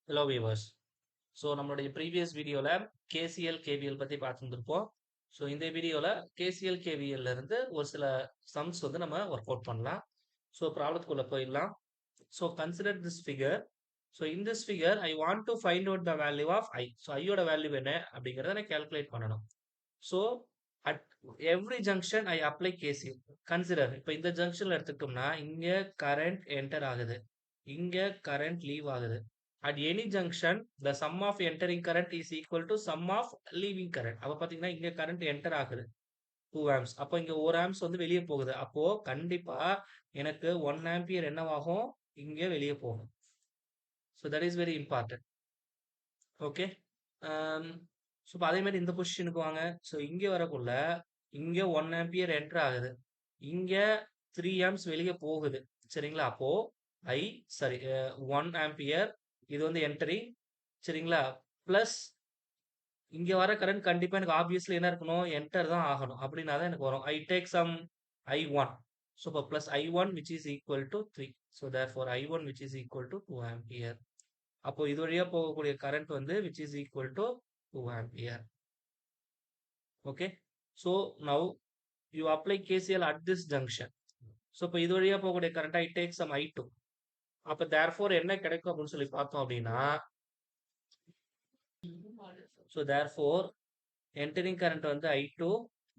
Hello viewers. So நம்மளுடைய previous வீடியோவில் KCl KVL பற்றி பார்த்துருந்துருப்போம். ஸோ இந்த வீடியோவில் கேசிஎல் கேவிஎல்ல இருந்து ஒரு சில சம்ஸ் வந்து நம்ம ஒர்க் அவுட் பண்ணலாம். ஸோ ப்ராப்ளத்துக்குள்ளே போயிடலாம். So consider this figure. So in this figure I want to find out the value of I. So ஐயோட வேல்யூ என்ன அப்படிங்கிறத நான் கேல்குலேட் பண்ணணும். So at every junction I apply KCL. Consider இப்போ இந்த ஜங்ஷனில் எடுத்துக்கிட்டோம்னா இங்கே கரண்ட் என்டர் ஆகுது, இங்கே கரண்ட் லீவ் ஆகுது. At any junction, the sum of entering current is equal to sum of leaving current. அப்ப பாத்தீங்கன்னா இங்க current enter ஆகுது 2 amps. அப்ப இங்க 1 amps வந்து வெளியே போகுது. அப்போ கண்டிப்பா எனக்கு 1 ampere என்னவாகும், இங்க வெளியே போகும். So that is very important. Okay. So அதே மாதிரி இந்த பொசிஷனுக்கு வாங்க. ஸோ இங்க வரக்குள்ள இங்க 1 ampere enter ஆகுது, இங்க 3 amps வெளியே போகுது. சரிங்களா? அப்போ I சாரி 1 ampere இது வந்து என்டரிங். சரிங்களா? பிளஸ் இங்க வர கரண்ட் கண்டிப்பா எனக்கு ஆப்வியஸ்லி என்ன இருக்கணும், என்டர் தான் ஆகணும். அப்படின்னா தான் எனக்கு வரும். I take some I1. So இப்போ plus I1 which is equal to 3. So therefore I1 which is equal to 2 ampere. அப்போ இது வழியா போகக்கூடிய கரண்ட் வந்து which is equal to 2 ampere. Okay. So now you apply KCL at this junction. So இப்போ இது வழியா போகக்கூடிய கரண்ட் ஐ take some I2. அப்ப therefore என்ன கிடைக்கும் அப்படின்னு சொல்லி பார்த்தோம் அப்படின்னா, so therefore entering current வந்து I2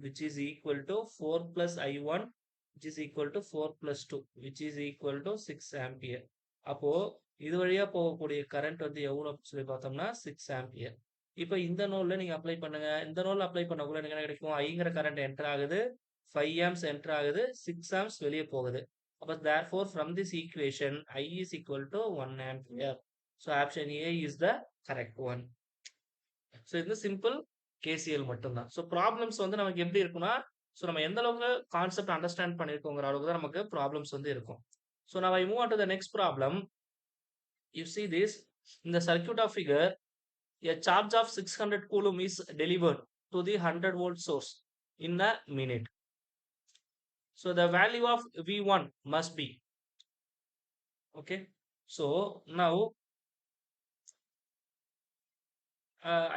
which is equal to 4 plus I1 which is equal to 4 plus 2 which is equal to 6 ampere. அப்போ இது வழியா போகக்கூடிய கரண்ட் வந்து எவ்வளவு சொல்லி பார்த்தோம்னா 6 ampere. இப்போ இந்த நோட்ல நீங்க அப்ளை பண்ணுங்க. இந்த நோட்ல அப்ளை பண்ணக்குள்ள எனக்கு என்ன கிடைக்கும், ஐங்கிற கரண்ட் என்டர் ஆகுது, 5 amps என்டர் ஆகுது, 6 amps வெளியே போகுது. அப்ப therefore from this equation I is equal to 1 ampere. So option A is the correct one. So இது சிம்பிள் கேசிஎல் மட்டும்தான். ஸோ ப்ராப்ளம்ஸ் வந்து நமக்கு எப்படி இருக்குன்னா, ஸோ நம்ம எந்த அளவுக்கு கான்செப்ட் அண்டர்ஸ்டாண்ட் பண்ணியிருக்கோங்கிற அளவுக்கு தான் நமக்கு ப்ராப்ளம்ஸ் வந்து இருக்கும். So now I move on to the next problem. You see this, in the circuit of figure, a charge of 600 coulomb is delivered to the 100 volt source in a minute. So the value of V1 must be. Okay. So now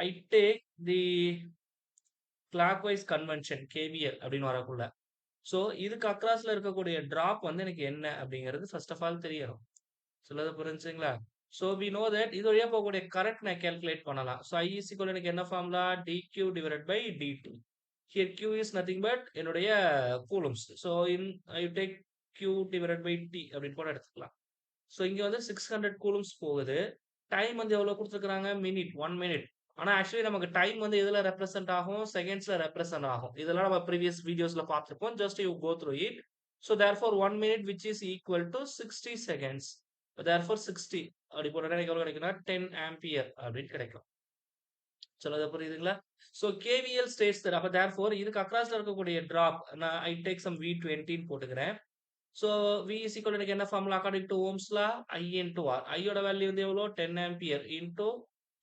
I take the clockwise convention KVL அப்படின்னு வரக்குள்ள. So இதுக்கு அக்ராஸ்ல இருக்கக்கூடிய drop வந்து எனக்கு என்ன அப்படிங்கிறது first of all தெரியணும். சொல்றது புரிஞ்சுங்களா? ஸோ வி நோ தட் இது வழியா போகக்கூடிய கரண்ட் நான் கால்குலேட் பண்ணலாம். ஸோ ஐ இஸ் ஈக்குவல் எனக்கு என்ன formula, dq divided by dt. Here q is nothing but என்னுடைய coulombs. So in I take q divided by t அப்படின்னு கூட எடுத்துக்கலாம். ஸோ இங்க வந்து 600 கூலம்ஸ் போகுது. டைம் வந்து எவ்வளவு கொடுத்துருக்காங்க, மினிட் 1 மினிட். ஆனா ஆக்சுவலி நமக்கு டைம் வந்து எதுல ரெப்ரசென்ட் ஆகும், செகண்ட்ஸ்ல ரெப்ரசென்ட் ஆகும். இதெல்லாம் நம்ம ப்ரீவியஸ் வீடியோஸ்ல பார்த்திருப்போம். Just you go through it. So therefore 1 minute which is equal to 60 seconds. therefore 60 அப்படி போட்டா எனக்கு எவ்வளவு கிடைக்கும்னா 10 ampere அப்படின்னு கிடைக்கும். சொல்றது புரியுதுங்களா? So KVL states that. அப்ப therefore இதுக்கு அக்ராஸ்ல இருக்கக்கூடிய டிராப் நான் ஐ டேக் சம் V20 போட்டுக்கிறேன். So V is equal to எனக்கு என்ன formula according to Ohm's law, I into R. ஐயோட வேல்யூ வந்து எவ்வளோ, 10 ampere into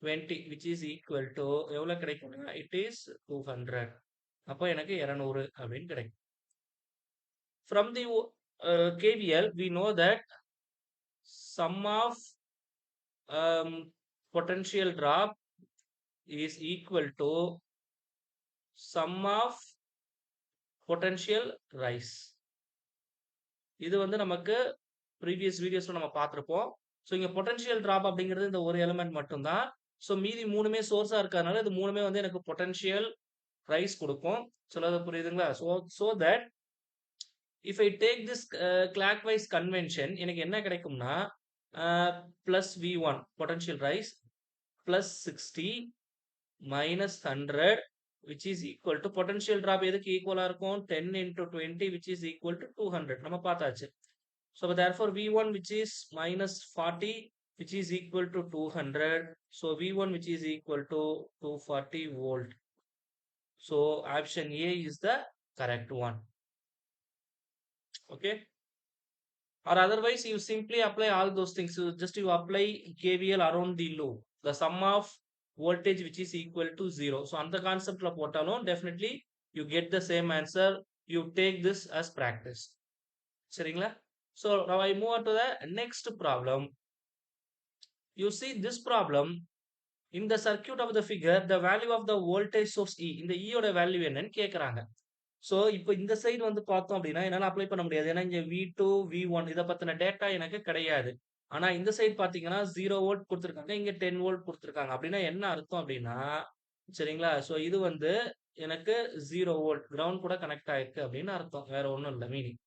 20 which is equal to எவ்வளவு கிடைக்கும்னா it is 200. அப்போ எனக்கு 200 அப்படின்னு கிடைக்கும். From the KVL we know that sum of potential drop is equal to sum of potential rise. இது வந்து நமக்கு ப்ரீவியஸ் வீடியோஸ்ல நம்ம பார்த்திருப்போம். ஸோ இங்க பொட்டன்ஷியல் டிராப் அப்படிங்கிறது இந்த ஒரு எலிமெண்ட் மட்டும்தான். ஸோ மீதி மூணுமே சோர்ஸா இருக்கிறதுனால இது மூணுமே வந்து எனக்கு பொட்டன்ஷியல் ரைஸ் கொடுக்கும். சொல்றது புரியுதுங்களா? So that if I take this clockwise convention எனக்கு என்ன கிடைக்கும்னா plus V1 potential rice plus 60 minus 100 which is equal to potential drop எதுக்கு ஈக்குவலா இருக்கும், 10 into 20 which is equal to 200 நம்ம பார்த்தாச்சு. So therefore V1 which is minus 40 which is equal to 200. So V1 which is equal to 240 volt. So option A is the correct one. Okay. Or otherwise you simply apply all those things. So just you apply KVL around the loop. The sum of voltage which is equal to 0. So on the concept of போட்டாலும் definitely you get the same answer. You take this as practice. சரிங்களா? So now I move on to the next problem. You see this problem in the circuit of the figure, the value of the voltage source E. இந்த E ஓட value என்னன்னு கேக்குறாங்க. So, இப்போ இந்த side வந்து பார்த்தோம் அப்படின்னா, என்னால அப்ளை பண்ண முடியாது. ஏன்னா, இங்க V2, V1 இத பத்தின டேட்டா எனக்கு கிடையாது. ஆனா, இந்த சைடு பார்த்தீங்கன்னா, 0 வோல்ட் குடுத்துருக்காங்க. இங்க 10 வோல்ட் குடுத்துருக்காங்க. அப்படின்னா என்ன அர்த்தம் அப்படின்னா, சரிங்களா? சோ, இது வந்து எனக்கு 0 வோல்ட் கிரவுண்ட் கூட கனெக்ட் ஆயிருக்கு அப்படின்னு அர்த்தம். வேற ஒண்ணும் இல்ல மீனிங்.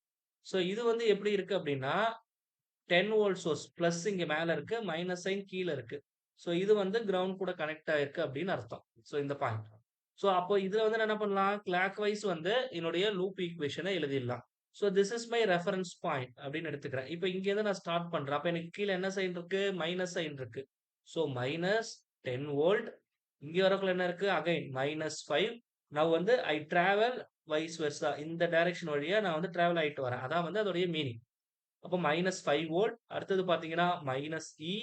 சோ, இது வந்து எப்படி இருக்கு அப்படின்னா, 10 வோல்ட் சோர்ஸ் பிளஸ் இங்க மேல இருக்கு. மைனஸ் சைன் கீழ இருக்கு. சோ, இது வந்து கிரவுண்ட் கூட கனெக்ட் ஆயிருக்கு அப்படின்னு அர்த்தம். சோ, இந்த பாயிண்ட். சோ, அப்போ இதுல வந்து நான் என்ன பண்ணலாம்? கிளாக் வைஸ் வந்து என்னுடைய லூப் ஈக்குவேஷன எழுதிடலாம். So, this is my reference point அப்படின்னு எடுத்துக்கிறேன். இப்ப இங்க இருந்து நான் ஸ்டார்ட் பண்றேன். அப்ப எனக்கு கீழ என்ன சைன் இருக்கு? மைனஸ் சைன் இருக்கு. So, minus 10 volt. இங்க வரக்குள்ள என்ன இருக்கு? Again minus 5. நான் வந்து ஐ டிராவல் வைஸ் வெர்சா. இந்த டைரக்ஷன் வழியா நான் வந்து டிராவல் ஆயிட்டு வரேன். அதான் வந்து அதோடைய மீனிங். அப்போ மைனஸ் 5 வோல்ட். அடுத்தது பார்த்தீங்கன்னா மைனஸ் இ.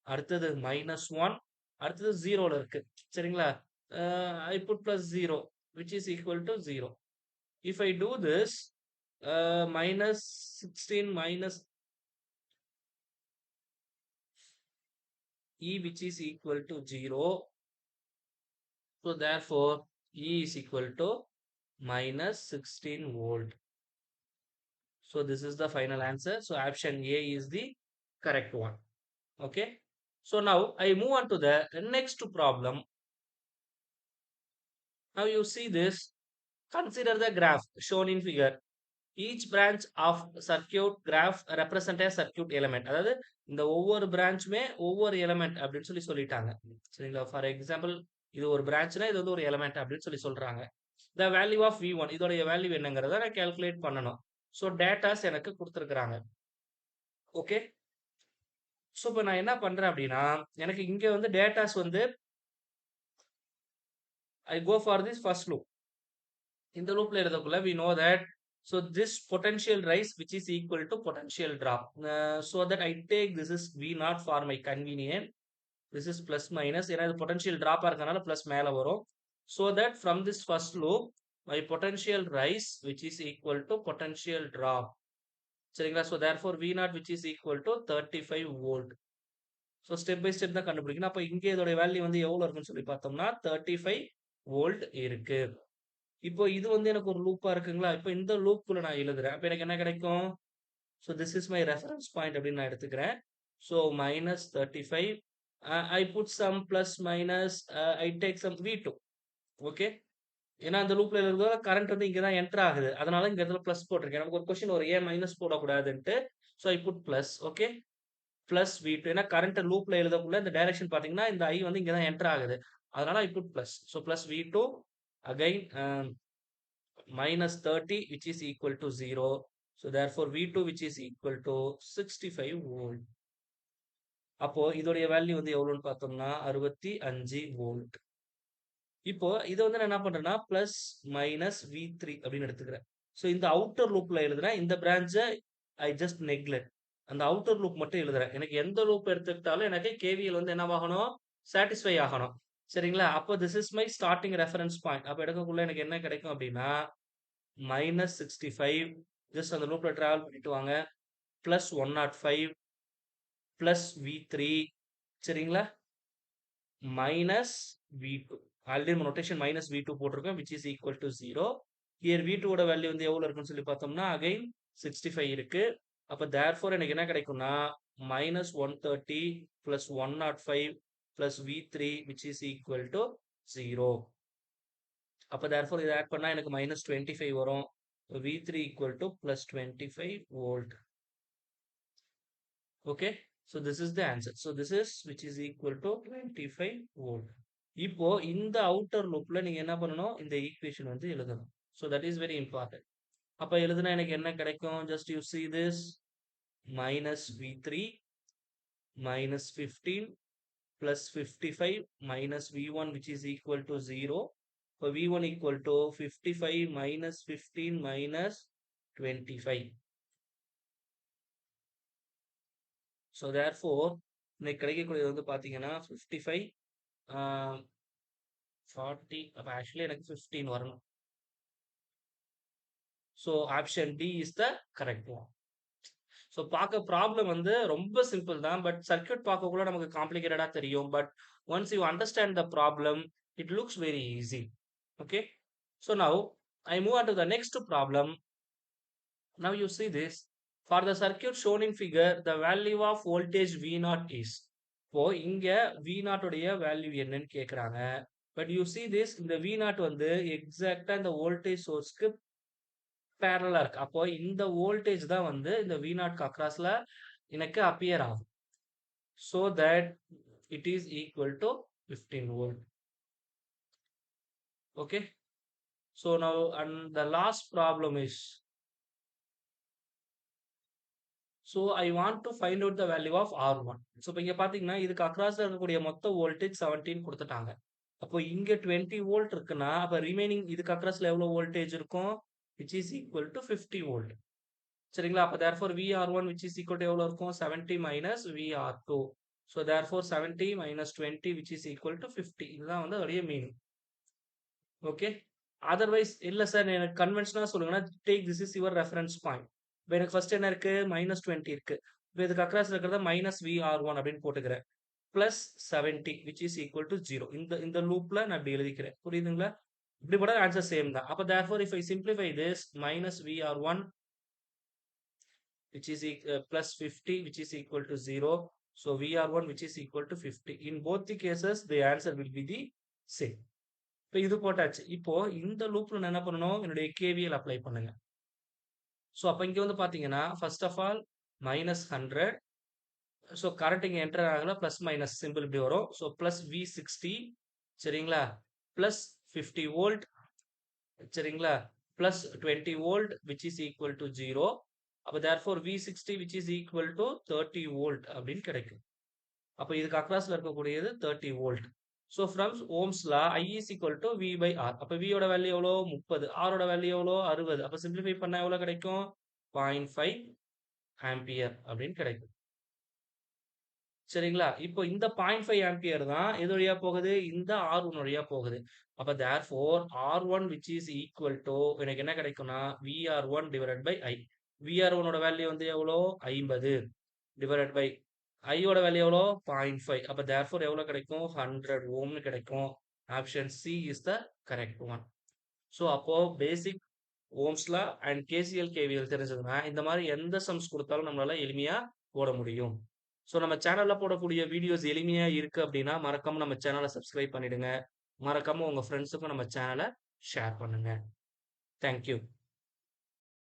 அடுத்தது மைனஸ் 1. அடுத்தது 0ல இருக்கு. சரிங்களா? I put plus 0 which is equal to 0. If I do this, minus 16 minus E which is equal to 0. So therefore E is equal to minus 16 volt. So this is the final answer. So option A is the correct one. Okay. So now I move on to the next problem. Now you see this. Consider the graph shown in figure. Each branch of circuit graph represent a circuit element. அதாவது இந்த ஒவ்வொரு பிரான்ச்சுமே ஒவ்வொரு element அப்படின்னு சொல்லிட்டாங்க. சரிங்களா? For example இது ஒரு பிரான்ச்னா இது வந்து ஒரு எலிமெண்ட் அப்படின்னு சொல்றாங்க. The value of V1 இதோடைய வேல்யூ என்னங்கிறத நான் கால்குலேட் பண்ணணும். ஸோ டேட்டாஸ் எனக்கு கொடுத்துருக்காங்க. ஓகே. ஸோ இப்போ நான் என்ன பண்றேன் அப்படின்னா எனக்கு இங்க வந்து டேட்டாஸ் வந்து I go for this first loop. இந்த லூப்ல எழுதக்குள்ள we know that so this potential rise which is equal to potential drop, so that I take this is V naught for my convenient. This is plus minus ஏன்னா இது potential drop இருக்கனால plus மேல வரும். So that from this first loop my potential rise which is equal to potential drop. சரிங்களா? So therefore V naught which is equal to 35 volt. So step by step தான் கண்டுபிடிக்கணும். அப்போ இங்கே இதோட value வந்து எவ்வளோ இருக்குன்னு சொல்லி பார்த்தோம்னா 35 வோல்ட் இருக்கு. இப்போ இது வந்து எனக்கு ஒரு லூப்பா இருக்குங்களா? இப்போ இந்த லூப்குள்ள நான் எழுதுறேன். அப்ப எனக்கு என்ன கிடைக்கும்? So this is my reference point அப்படின்னு நான் எடுத்துக்கிறேன். So minus 35. I put some plus minus I take some V2. Okay. ஏன்னா அந்த லூப்ல இருக்கிற கரண்ட் வந்து இங்க தான் என்டர் ஆகுது. அதனால இங்க இடத்துல பிளஸ் போட்டிருக்கேன். நமக்கு ஒரு கொஸ்டின் ஒரு ஏன் மைனஸ் போடக்கூடாதுன்ட்டு. So I put plus. Okay. Plus V2. ஏன்னா கரண்ட் லூப்ல எழுதக்குள்ள இந்த டைரக்ஷன் பாத்தீங்கன்னா இந்த ஐ வந்து இங்க தான் என்டர் ஆகுது. அதனால I put plus. So plus V2 again minus 30 which is equal to 0. So therefore V2 which is equal to 65 volt. அப்போ இதோடைய வேல்யூ வந்து எவ்வளவுன்னு பார்த்தோம்னா 65 வோல்ட். இப்போ இதை வந்து நான் என்ன பண்றேன்னா பிளஸ் மைனஸ் V3 அப்படின்னு எடுத்துக்கிறேன். ஸோ இந்த அவுட்டர் லூப்ல எழுதுறேன். இந்த பிரான்ச்சை ஐ ஜஸ்ட் நெக்லெக்ட். அந்த அவுட்டர் லூப் மட்டும் எழுதுறேன். எனக்கு எந்த லூப் எடுத்துக்கிட்டாலும் எனக்கு KVL வந்து என்னவாகணும்? சாட்டிஸ்ஃபை ஆகணும். சரிங்களா? அப்போ this is my starting reference point. அப்போ எடுக்கக்குள்ள எனக்கு என்ன கிடைக்கும் அப்படின்னா minus 65 just அந்த லூப்ல டிராவல் பண்ணிட்டு வாங்க plus 105 plus V3 சரிங்களா minus V2 ஆல்ரெடி நம்ம நோட்டேஷன் minus V2 போட்டிருக்கோம் which is equal to 0. here V2 ஓட வேல்யூ வந்து எவ்வளவு இருக்குன்னு சொல்லி பார்த்தோம்னா again 65 இருக்கு. அப்ப therefore எனக்கு என்ன கிடைக்கும்னா minus 130 plus 105 plus V3 which is equal to 0. அப்ப therefore இதை ஆட் பண்ணா எனக்கு minus 25 வரும். V3 equal to plus 25 volt. Okay. So this is the answer. So this is which is equal to 25 volt. இப்போ இந்த அவுட்டர் லூப்ல நீங்க என்ன பண்ணணும்? இந்த ஈக்குவேஷன் வந்து எழுதணும். So that is very important. அப்ப எழுதுனா எனக்கு என்ன கிடைக்கும்? Just you see this minus V3 minus 15 plus 55 minus V1 which is equal to 0. So V1 equal to 55 minus 15 minus 25. So therefore இன்னைக்கு கிடைக்கக்கூடியது வந்து பாத்தீங்கன்னா 55 40 அப்ப ஆக்சுவலி எனக்கு 15 வரணும். So option D is the correct one. So so பார்க்க problem வந்து ரொம்ப சிம்பிள் தான். பட் சர்க்யூட் பார்க்கக்குள்ள நமக்கு காம்ப்ளிகேட்டடா தெரியும். But once you understand the problem, it looks very easy. Okay. So now I move on to the next problem. Now you see this. For the circuit shown in figure, the value of voltage V0 is. இப்போ இங்க V0 உடைய value என்னன்னு கேக்குறாங்க. But you see this, இந்த V0 வந்து எக்ஸாக்ட்டா இந்த voltage சோர்ஸ்க்கு பேரலா இருக்கு. அப்போ இந்த வோல்டேஜ் தான் வந்து இந்த V0க்கு அக்ராஸ்ல எனக்கு அப்பியர் ஆகும். So that it is equal to 15 volt. Okay. So now and the last problem is, so I want to find out the value of R1. So இப்போ இங்க பாத்தீங்கன்னா இதுக்கு அக்ராஸ்ல இருக்கக்கூடிய மொத்த வோல்டேஜ் 17 கொடுத்துட்டாங்க. அப்போ இங்க 20 வோல்ட் இருக்குன்னா அப்ப ரிமைனிங் இதுக்கு அக்ராஸ்ல எவ்வளவு வோல்டேஜ் இருக்கும்? which is equal to 50 volt. சரிங்களா? அப்ப therefore VR1 which is equal to எவ்வளவு இருக்கும்? 70 minus VR2. So therefore 70 minus 20 which is equal to 50. இதுதான் வந்து அதோடைய மீனிங். ஓகே. அதர்வைஸ் இல்ல சார் எனக்கு கன்வென்ஷனா சொல்லுங்கன்னா take this is your reference point. இப்போ எனக்கு ஃபர்ஸ்ட் என்ன இருக்கு? -20 இருக்கு. இப்போ இதுக்கு அக்ராஸ் இருக்கிறத -VR1 அப்படின்னு போட்டுக்கிறேன். Plus 70 which is equal to 0. இந்த இந்த லூப்ல நான் இப்படி எழுதிக்கிறேன். புரியுதுங்களா? இப்படி போட்டா ஆன்சர் சேம் தான். அப்ப therefore if I simplify this, -VR1 which is plus 50 which is equal to 0. So VR1 which is equal to 50. In both the cases the answer will be the same. இப்போ இது போட்டாச்சு. இப்போ இந்த லூப்ல நான் என்ன பண்ணணும்? என்னுடைய KVL அப்ளை பண்ணுங்க. ஸோ அப்ப இங்க வந்து பாத்தீங்கன்னா first of all -100. So current இங்க என்டர் ஆகல, பிளஸ் மைனஸ் சிம்பிள் இப்படி வரும். ஸோ பிளஸ் V60 சரிங்களா, பிளஸ் 50 வோல்ட் சரிங்களா, plus 20 volt which is equal to 0. அப்ப therefore V60 which is equal to 30 volt அப்படின்னு கிடைக்கும். அப்ப இதுக்கு அக்ராஸ்ல இருக்கக்கூடியது 30 volt. So from Ohm's law I is equal to V by R. அப்ப V ஓட வேல்யூ எவ்வளோ? 30. R ஓட வேல்யூ எவ்வளோ? 60. அப்ப சிம்பிளிஃபை பண்ணா எவ்வளவு கிடைக்கும்? 0.5 ஆம்பியர் அப்படின்னு கிடைக்கும். சரிங்களா? இப்போ இந்த 0.5 ஆம்பியர் தான் எது வழியா போகுது? இந்த R1 வழியா போகுது. அப்ப therefore R1 which is equal to எனக்கு என்ன கிடைக்கும்னா VR1 divided by I. VR1 ஓட வேல்யூ வந்து எவ்வளோ? 50 divided by I ஓட வேல்யூ எவ்வளோ? 0.5. அப்ப therefore எவ்வளவு கிடைக்கும்? 100 ஓம்னு கிடைக்கும். Option C is the correct one. So அப்போ basic Ohm's law and KCL KVL தெரிஞ்சதுன்னா இந்த மாதிரி எந்த சம்ஸ் கொடுத்தாலும் நம்மளால எளிமையா போட முடியும். ஸோ நம்ம சேனல்ல போடக்கூடிய வீடியோஸ் எளிமையா இருக்கு அப்படின்னா மறக்காம நம்ம சேனலை சப்ஸ்கிரைப் பண்ணிடுங்க. மறக்காம உங்க ஃப்ரெண்ட்ஸுக்கும் நம்ம சேனலை ஷேர் பண்ணுங்க. தேங்க்யூ.